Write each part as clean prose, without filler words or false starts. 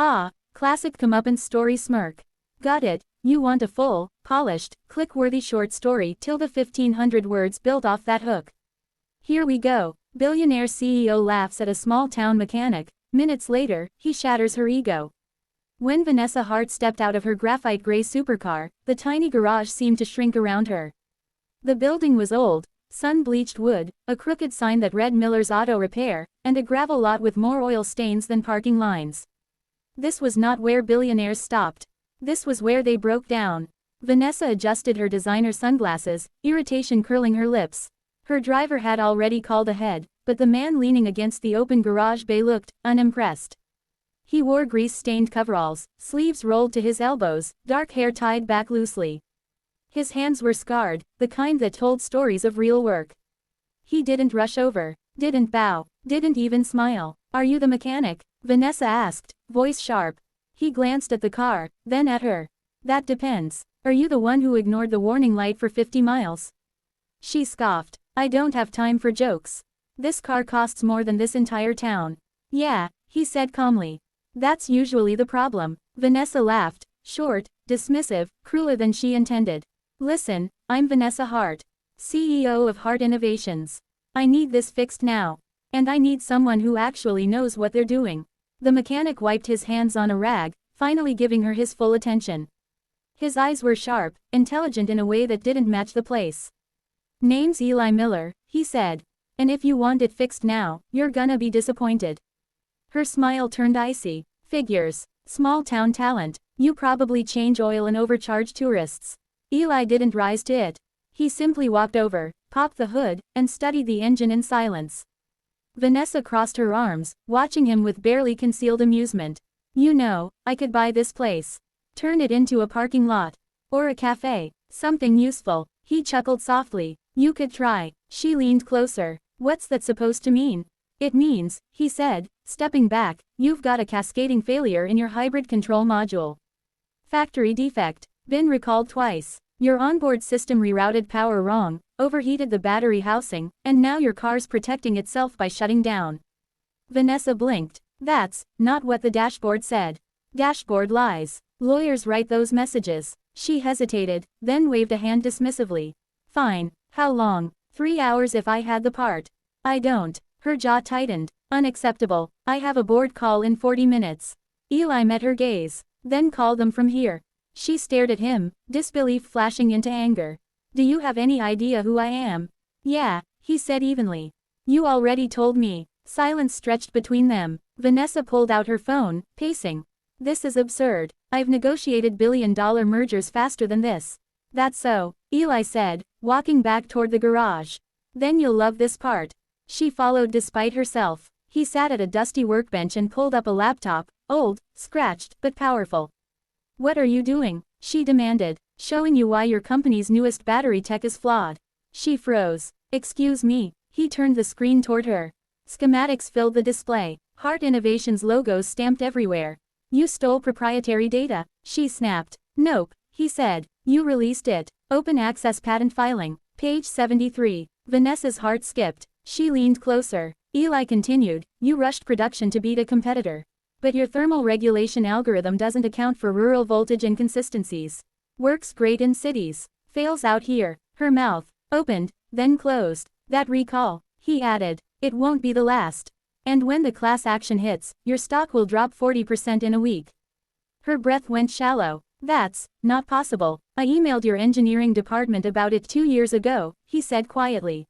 Ah, classic comeuppance story smirk. Got it, you want a full, polished, click-worthy short story till the 1500 words built off that hook. Here we go. Billionaire CEO laughs at a small-town mechanic. Minutes later, he shatters her ego. When Vanessa Hart stepped out of her graphite gray supercar, the tiny garage seemed to shrink around her. The building was old, sun-bleached wood, a crooked sign that read Miller's Auto Repair, and a gravel lot with more oil stains than parking lines. This was not where billionaires stopped. This was where they broke down. Vanessa adjusted her designer sunglasses, irritation curling her lips. Her driver had already called ahead, but the man leaning against the open garage bay looked unimpressed. He wore grease-stained coveralls, sleeves rolled to his elbows, dark hair tied back loosely. His hands were scarred, the kind that told stories of real work. He didn't rush over, didn't bow, didn't even smile. "Are you the mechanic?" Vanessa asked, voice sharp. He glanced at the car, then at her. "That depends. Are you the one who ignored the warning light for 50 miles? She scoffed. "I don't have time for jokes. This car costs more than this entire town." "Yeah," he said calmly. "That's usually the problem." Vanessa laughed, short, dismissive, crueler than she intended. "Listen, I'm Vanessa Hart, CEO of Hart Innovations. I need this fixed now. And I need someone who actually knows what they're doing." The mechanic wiped his hands on a rag, finally giving her his full attention. His eyes were sharp, intelligent in a way that didn't match the place. "Name's Eli Miller," he said. "And if you want it fixed now, you're gonna be disappointed." Her smile turned icy. "Figures. Small-town talent. You probably change oil and overcharge tourists." Eli didn't rise to it. He simply walked over, popped the hood, and studied the engine in silence. Vanessa crossed her arms, watching him with barely concealed amusement. "You know, I could buy this place. Turn it into a parking lot. Or a cafe. Something useful." He chuckled softly. "You could try." She leaned closer. "What's that supposed to mean?" "It means," he said, stepping back, "you've got a cascading failure in your hybrid control module. Factory defect. Been recalled twice. Your onboard system rerouted power wrong, overheated the battery housing, and now your car's protecting itself by shutting down." Vanessa blinked. "That's not what the dashboard said." "Dashboard lies. Lawyers write those messages." She hesitated, then waved a hand dismissively. "Fine. How long?" 3 hours if I had the part." "I don't." Her jaw tightened. "Unacceptable. I have a board call in 40 minutes. Eli met her gaze. "Then call them from here." She stared at him, disbelief flashing into anger. "Do you have any idea who I am?" "Yeah," he said evenly. "You already told me." Silence stretched between them. Vanessa pulled out her phone, pacing. "This is absurd. I've negotiated billion-dollar mergers faster than this." "That's so," Eli said, walking back toward the garage. "Then you'll love this part." She followed despite herself. He sat at a dusty workbench and pulled up a laptop, old, scratched, but powerful. "What are you doing?" she demanded. "Showing you why your company's newest battery tech is flawed." She froze. "Excuse me." He turned the screen toward her. Schematics filled the display. Hart Innovations logos stamped everywhere. "You stole proprietary data," she snapped. "Nope," he said. "You released it. Open access patent filing. Page 73. Vanessa's heart skipped. She leaned closer. Eli continued, "You rushed production to beat a competitor. But your thermal regulation algorithm doesn't account for rural voltage inconsistencies. Works great in cities. Fails out here." Her mouth opened, then closed. "That recall," he added, "it won't be the last. And when the class action hits, your stock will drop 40% in a week." Her breath went shallow. "That's not possible. I emailed your engineering department about it 2 years ago," he said quietly.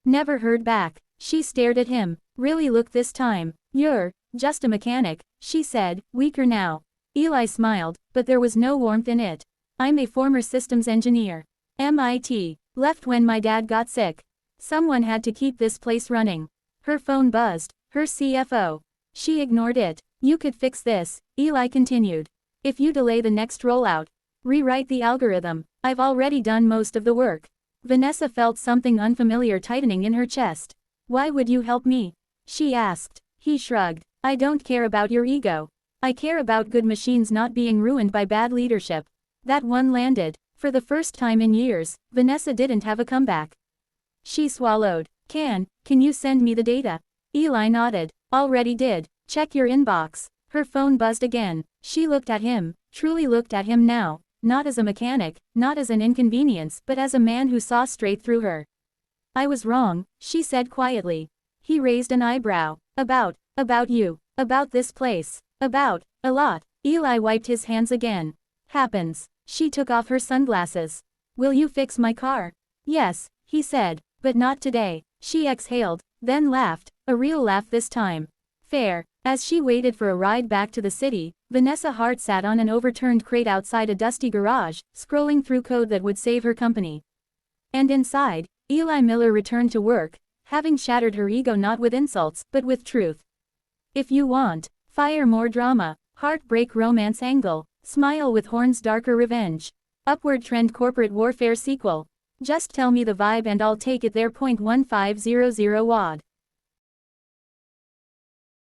"Never heard back." She stared at him. "Really look this time. You're just a mechanic," she said, weaker now. Eli smiled, but there was no warmth in it. "I'm a former systems engineer. MIT. Left when my dad got sick. Someone had to keep this place running." Her phone buzzed. Her CFO. She ignored it. "You could fix this," Eli continued. "If you delay the next rollout. Rewrite the algorithm. I've already done most of the work." Vanessa felt something unfamiliar tightening in her chest. "Why would you help me?" she asked. He shrugged. "I don't care about your ego. I care about good machines not being ruined by bad leadership." That one landed. For the first time in years, Vanessa didn't have a comeback. She swallowed. Can you send me the data?" Eli nodded. "Already did. Check your inbox." Her phone buzzed again. She looked at him, truly looked at him now, not as a mechanic, not as an inconvenience, but as a man who saw straight through her. I was wrong, she said quietly. He raised an eyebrow. About you. About this place. About, a lot. Eli wiped his hands again. Happens. She took off her sunglasses. Will you fix my car? Yes, he said, but not today. She exhaled, then laughed, a real laugh this time. Fair. As she waited for a ride back to the city, Vanessa Hart sat on an overturned crate outside a dusty garage, scrolling through code that would save her company. And inside, Eli Miller returned to work, having shattered her ego not with insults, but with truth. If you want, fire more drama, heartbreak romance angle, smile with horns darker revenge. Upward trend corporate warfare sequel. Just tell me the vibe and I'll take it there. .1500 WAD.